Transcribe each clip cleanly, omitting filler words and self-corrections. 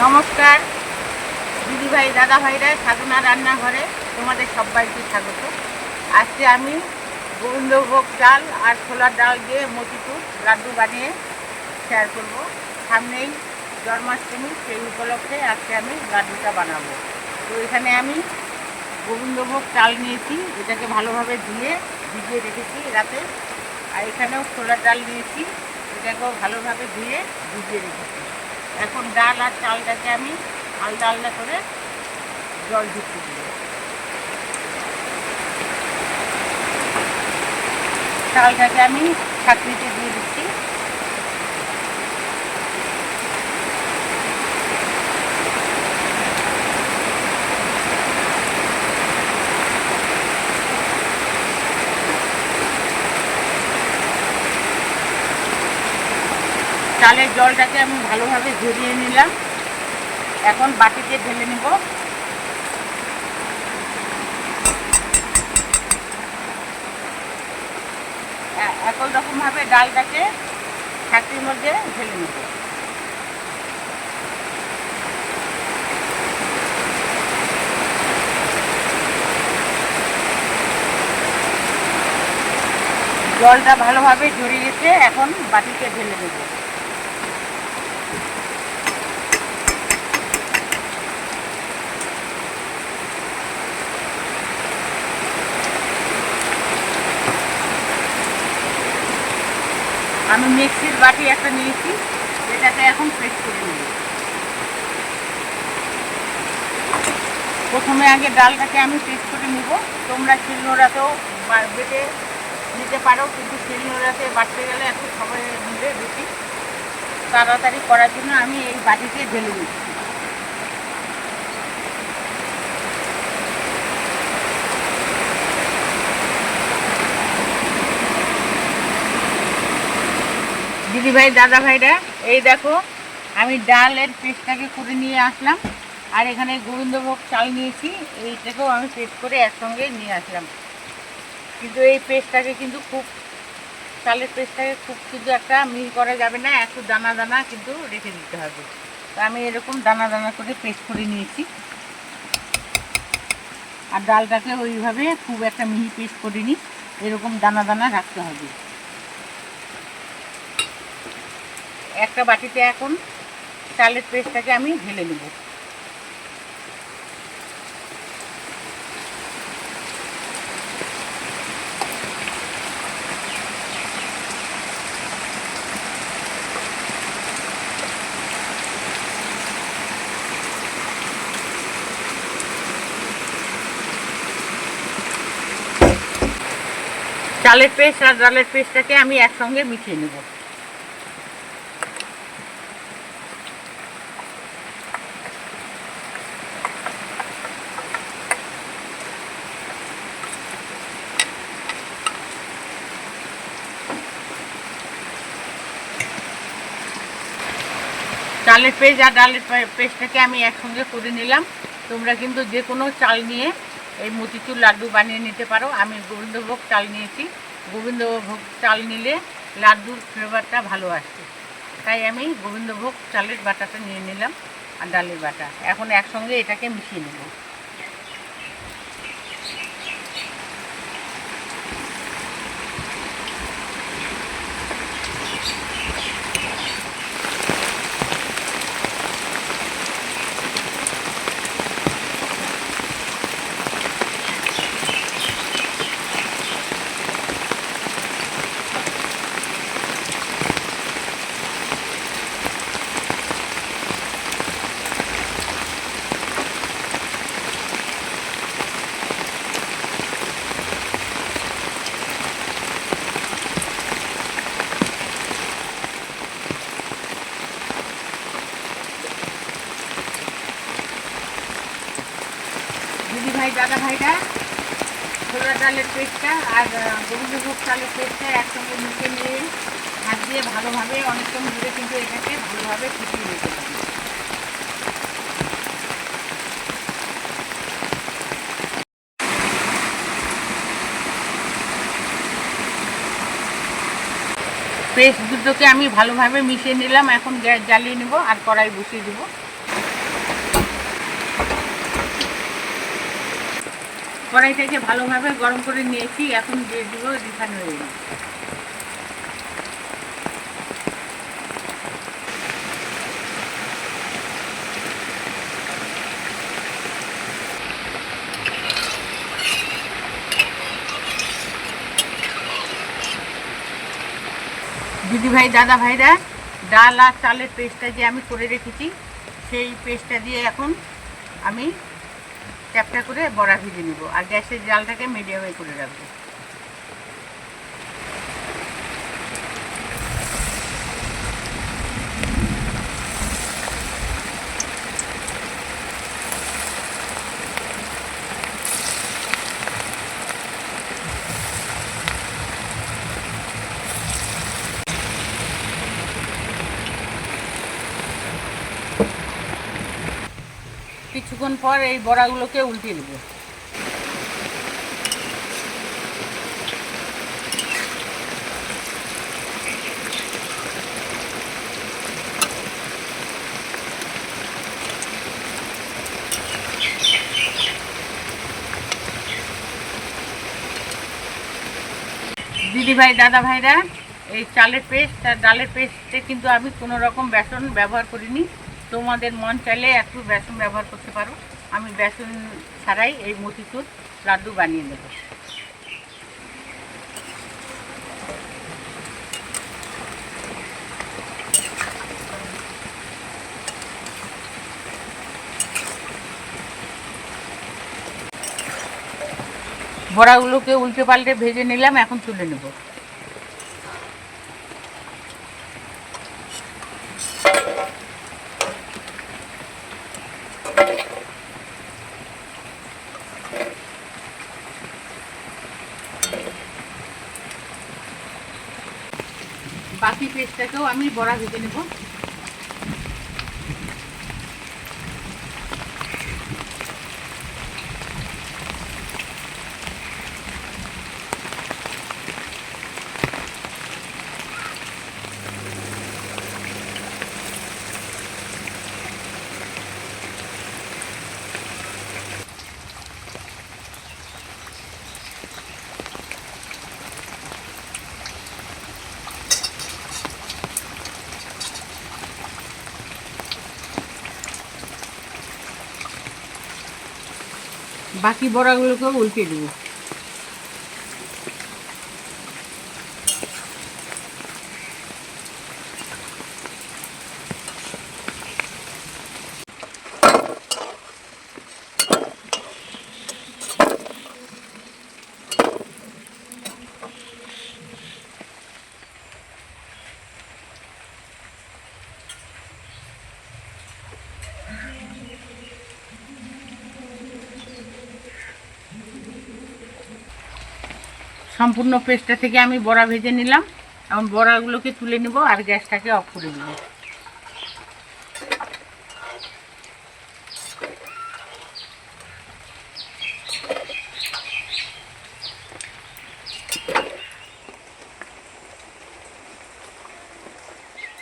নমস্কার দিদিভাই দাদা ভাইরা, সাধনা রান্নাঘরে তোমাদের সবাইকে স্বাগত। আজকে আমি গোবিন্দভোগ চাল আর ছোলার ডাল দিয়ে মতিচুর লাড্ডু বানিয়ে শেয়ার করব। সামনেই জন্মাষ্টমী, সেই উপলক্ষে আজকে আমি লাড্ডুটা বানাবো। তো এখানে আমি গোবিন্দভোগ চাল নিয়েছি, এটাকে ভালোভাবে ধুয়ে ভিজিয়ে রেখেছি রাতে। আর এখানেও ছোলার ডাল নিয়েছি, এটাকেও ভালোভাবে ধুয়ে ভিজিয়ে রেখেছি। এখন ডাল আর চালটাকে আমি আলাদা আলাদা করে জল ঢুকিয়ে দিব। চালটাকে আমি ছাঁকনিতে দিয়ে দিচ্ছি। চালের জলটাকে আমি ভালোভাবে ঝরিয়ে নিলাম। এখন বাটিতে ঢেলে নেব। একই রকমভাবে ডালটাকে ছাঁকনির মধ্যে ঢেলে নেব। জলটা ভালোভাবে ঝরিয়ে গেছে, এখন বাটিতে ঢেলে নেব। আমি মিক্সির বাটি একটা নিয়েছি, এটাকে এখন পেস্ট করে নেব। প্রথমে আগে ডালটাকে আমি পেস্ট করে নেব। তোমরা শিলনোড়াতেও বেটে নিতে পারো, কিন্তু শিলনোড়াতে বাটতে গেলে এত সময় মিলে বেশি তাড়াতাড়ি করার জন্য আমি এই বাটিতে ঢেলে দিচ্ছি। দিদিভাই দাদা ভাইরা, এই দেখো আমি ডালের পেস্টটাকে করে নিয়ে আসলাম। আর এখানে গোবিন্দভোগ চাল নিয়েছি, এইটাকেও আমি পেস্ট করে একসঙ্গে নিয়ে আসলাম। কিন্তু এই পেস্টটাকে কিন্তু চালের পেস্টটাকে কিন্তু একটা মিহি করা যাবে না, একটু দানা দানা কিন্তু রেখে দিতে হবে। তো আমি এরকম দানা দানা করে পেস্ট করে নিয়েছি। আর ডালটাকে ওইভাবে খুব একটা মিহি পেস্ট করিনি, এরকম দানা দানা রাখতে হবে। একটা বাটিতে এখন চালের পেস্টটাকে আমি ঢেলে নেব। চালের পেস্ট আর ডালের পেস্টটাকে আমি একসঙ্গে মিশিয়ে নেব। চালের পেস্ট আর ডালের পেস্টটাকে আমি একসঙ্গে করে নিলাম। তোমরা কিন্তু যে কোনো চাল নিয়ে এই মতিচুর লাড্ডু বানিয়ে নিতে পারো। আমি গোবিন্দভোগ চাল নিয়েছি, গোবিন্দভোগ চাল নিলে লাড্ডুর ফ্লেভারটা ভালো আসছে, তাই আমি গোবিন্দভোগ চালের বাটাটা নিয়ে নিলাম আর ডালের বাটা। এখন একসঙ্গে এটাকে মিশিয়ে নেব। দিদিভাই দাদা ভাইরা, ছোলার ডালের পেস্টটা আর গোবিন্দভোগ চালের পেস্টটা একসঙ্গে মিশিয়ে নিয়ে হাত দিয়ে ভালোভাবে অনেকক্ষণ ধরে কিন্তু এটাকে ভালোভাবে ফুটিয়ে নিতে হবে। পেস্ট দুটোকে আমি ভালোভাবে মিশিয়ে নিলাম। এখন গ্যাস জ্বালিয়ে নেব আর কড়াই বসিয়ে দেবো। কড়াইটাকে ভালোভাবে গরম করে নিয়েছি, এখন দিয়ে দিব রিফাইন অয়েল। দিদিভাই দাদা ভাইরা, ডাল আর চালের পেস্টটা যে আমি করে রেখেছি সেই পেস্টটা দিয়ে এখন আমি চ্যাপটা করে বড়া ভেজে নেব, আর গ্যাসের জালটাকে মিডিয়ামে করে রাখবো। কিছুক্ষণ পর এই বড়াগুলোকে উল্টে দেব। দিদিভাই দাদা ভাইরা, এই চালের পেস্ট আর ডালের পেস্টে কিন্তু আমি কোনো রকম বেসন ব্যবহার করিনি। তোমাদের মন চাইলে একটু বেসন ব্যবহার করতে পারো। আমি বেসন ছাড়াই এই মতিচুর লাড্ডু বানিয়ে নেব। বড়াগুলোকে উল্টে পাল্টে ভেজে নিলাম, এখন তুলে নেব। বাকি পেস্টটাকেও আমি বড়া ভেজে নেব। বাকি বড়াগুলোকেও উল্টে দেব। সম্পূর্ণ পেস্টটা থেকে আমি বড়া ভেজে নিলাম। এখন বড়াগুলোকে তুলে নেব আর গ্যাসটাকে অফ করে দেব।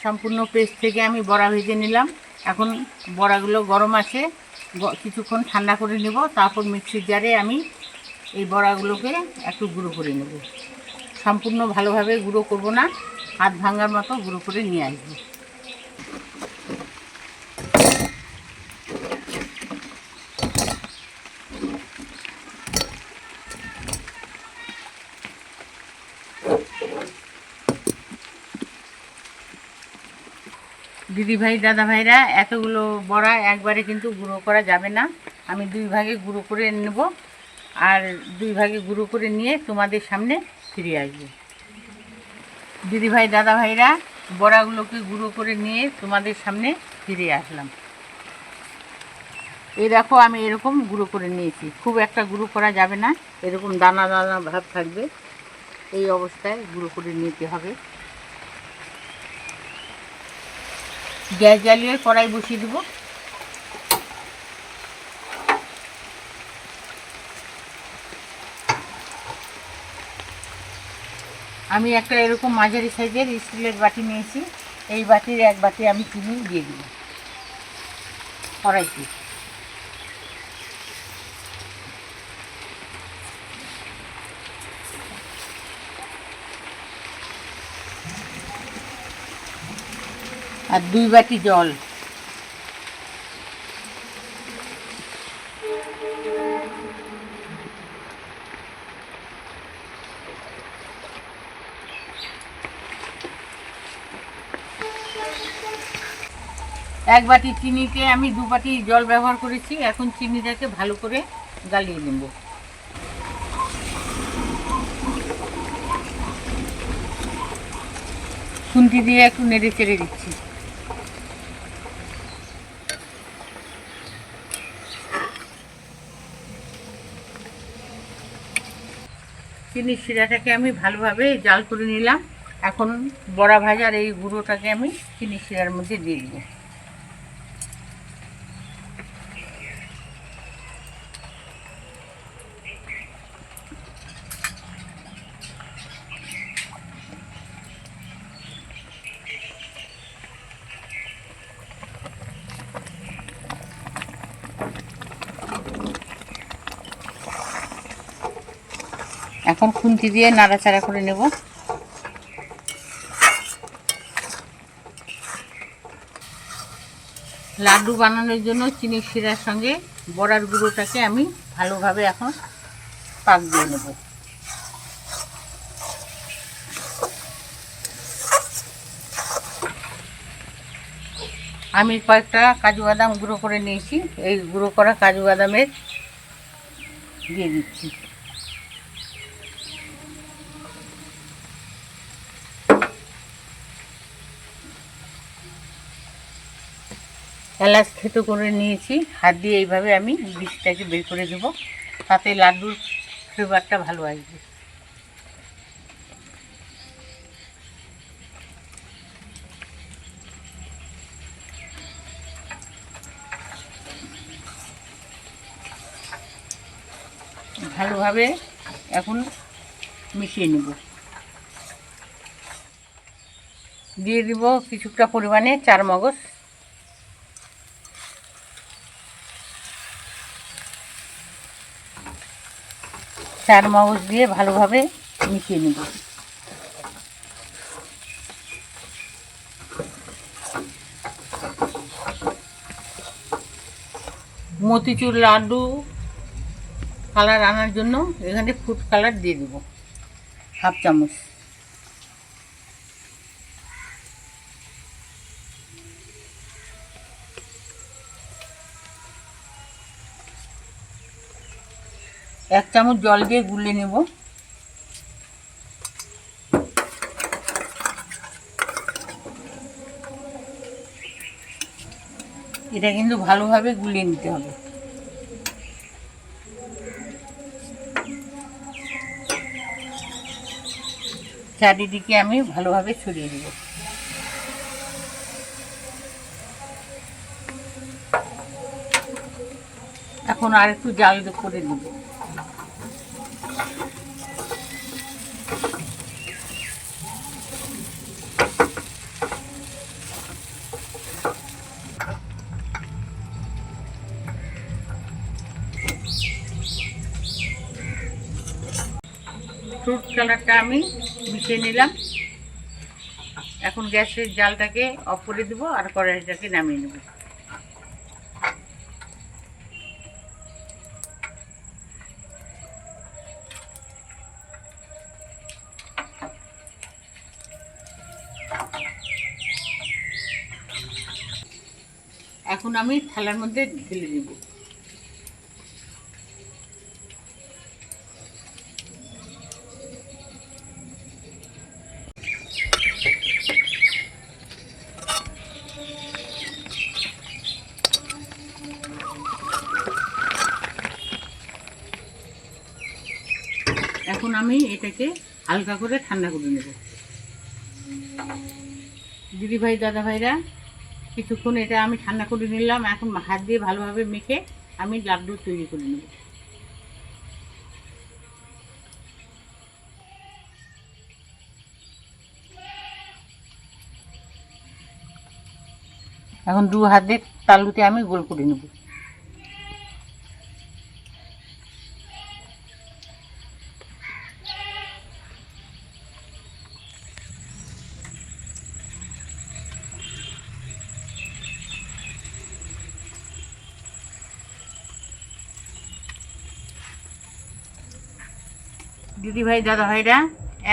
সম্পূর্ণ পেস্ট থেকে আমি বড়া ভেজে নিলাম। এখন বড়াগুলো গরম আছে, কিছুক্ষণ ঠান্ডা করে নেব, তারপর মিক্সির জারে আমি এই বড়াগুলোকে একটু গুঁড়ো করে নেব। সম্পূর্ণ ভালোভাবে গুঁড়ো করব না, হাত ভাঙার মতো গুঁড়ো করে নিয়ে আসবো। দিদিভাই দাদা ভাইরা, এতগুলো বড়া একবারে কিন্তু গুঁড়ো করা যাবে না। আমি দুই ভাগে গুঁড়ো করে নেব, আর দুই ভাগে গুঁড়ো করে নিয়ে তোমাদের সামনে ফিরে আসবো। দিদিভাই দাদা ভাইরা, বড়াগুলোকে গুঁড়ো করে নিয়ে তোমাদের সামনে ফিরে আসলাম। এই দেখো, আমি এরকম গুঁড়ো করে নিয়েছি। খুব একটা গুঁড়ো করা যাবে না, এরকম দানা দানা ভাব থাকবে, এই অবস্থায় গুঁড়ো করে নিতে হবে। গ্যাস জ্বালিয়ে কড়াই বসিয়ে দেবো। আমি একটা এরকম মাঝারি সাইজের স্টিলের বাটি নিয়েছি। এই বাটির এক বাটি আমি চিনি দিয়ে দিব কড়াইতে। আর 2 বাটি জল। এক বাটি চিনিতে আমি 2 বাটি জল ব্যবহার করেছি। এখন চিনিটাকে ভালো করে গালিয়ে নেব। খুন্তি দিয়ে একটু নেড়ে চেড়ে দিচ্ছি। চিনির শিরাটাকে আমি ভালোভাবে জাল করে নিলাম। এখন বড়া ভাজার এই গুঁড়োটাকে আমি চিনির শিরার মধ্যে দিয়ে দেব। এখন খুন্তি দিয়ে নাড়াচাড়া করে নেব। লাড্ডু বানানোর জন্য চিনির শিরার সঙ্গে বড়ার গুঁড়োটাকে আমি ভালোভাবে এখন পাক দিয়ে নেব। আমি কয়েকটা কাজু বাদাম গুঁড়ো করে নিয়েছি। এই গুঁড়ো করা কাজু বাদামের দিয়ে দিচ্ছি। এলাচ থেতো করে নিয়েছি। হাত দিয়ে এইভাবে আমি বীজটাকে বের করে দেব, তাতে লাড্ডুর ফ্লেভারটা ভালো আসবে। ভালোভাবে এখন মিশিয়ে নেব। দিয়ে দিব কিছুটা পরিমাণে চারমগজ। চারমগজ দিয়ে ভালোভাবে মিশিয়ে নেব। মতিচুর লাড্ডু কালার আনার জন্য এখানে ফুড কালার দিয়ে দেব হাফ চামচ। এক চামচ জল দিয়ে গুলে নেব। এটা কিন্তু ভালোভাবে গুলিয়ে নিতে হবে। চারিদিকে আমি ভালোভাবে ছড়িয়ে দেব। এখন আর একটু জাল করে দেব। ফ্রুট কালারটা আমি মিশিয়ে নিলাম। এখন গ্যাসের জালটাকে অফ করে দেবো আর কড়াইটাকে নামিয়ে নেব। এখন আমি থালার মধ্যে ঢেলে দেব। এখন আমি এটাকে হালকা করে ঠান্ডা করে নেব। দিদিভাই দাদাভাইরা, কিছুক্ষণ এটা আমি ঠান্ডা করে নিলাম। এখন হাত দিয়ে ভালোভাবে মেখে আমি লাড্ডু তৈরি করে নেব। এখন 2 হাতের তালুতে আমি গোল করে নেব। দিদিভাই দাদাভাইরা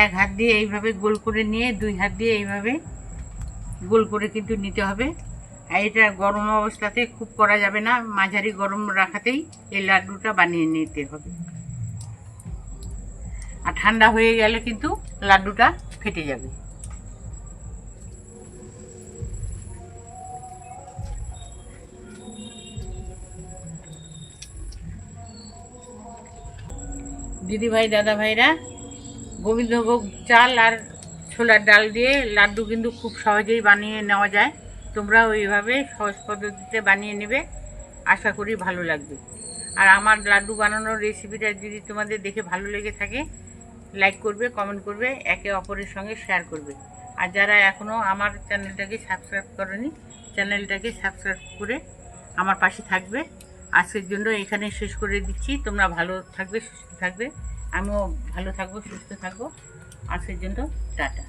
এক হাত দিয়ে এইভাবে গোল করে নিয়ে দুই হাত দিয়ে এইভাবে গোল করে কিন্তু নিতে হবে। আর এটা গরম অবস্থাতে খুব করা যাবে না, মাঝারি গরম রাখাতেই এই লাড্ডুটা বানিয়ে নিতে হবে। আর ঠান্ডা হয়ে গেলে কিন্তু লাড্ডুটা ফেটে যাবে। দিদিভাই দাদাভাইরা গোবিন্দভোগ চাল আর ছোলার ডাল দিয়ে লাড্ডু কিন্তু খুব সহজেই বানিয়ে নেওয়া যায়। তোমরাও এইভাবে সহজ পদ্ধতিতে বানিয়ে নেবে, আশা করি ভালো লাগবে। আর আমার লাড্ডু বানানোর রেসিপিটা যদি তোমাদের দেখে ভালো লেগে থাকে, লাইক করবে, কমেন্ট করবে, একে অপরের সঙ্গে শেয়ার করবে। আর যারা এখনও আমার চ্যানেলটাকে সাবস্ক্রাইব করেনি, চ্যানেলটাকে সাবস্ক্রাইব করে আমার পাশে থাকবে। আজকের জন্য এখানে শেষ করে দিচ্ছি। তোমরা ভালো থাকবে, সুস্থ থাকবে, আমিও ভালো থাকবো, সুস্থ থাকবো। আজকের জন্য টাটা।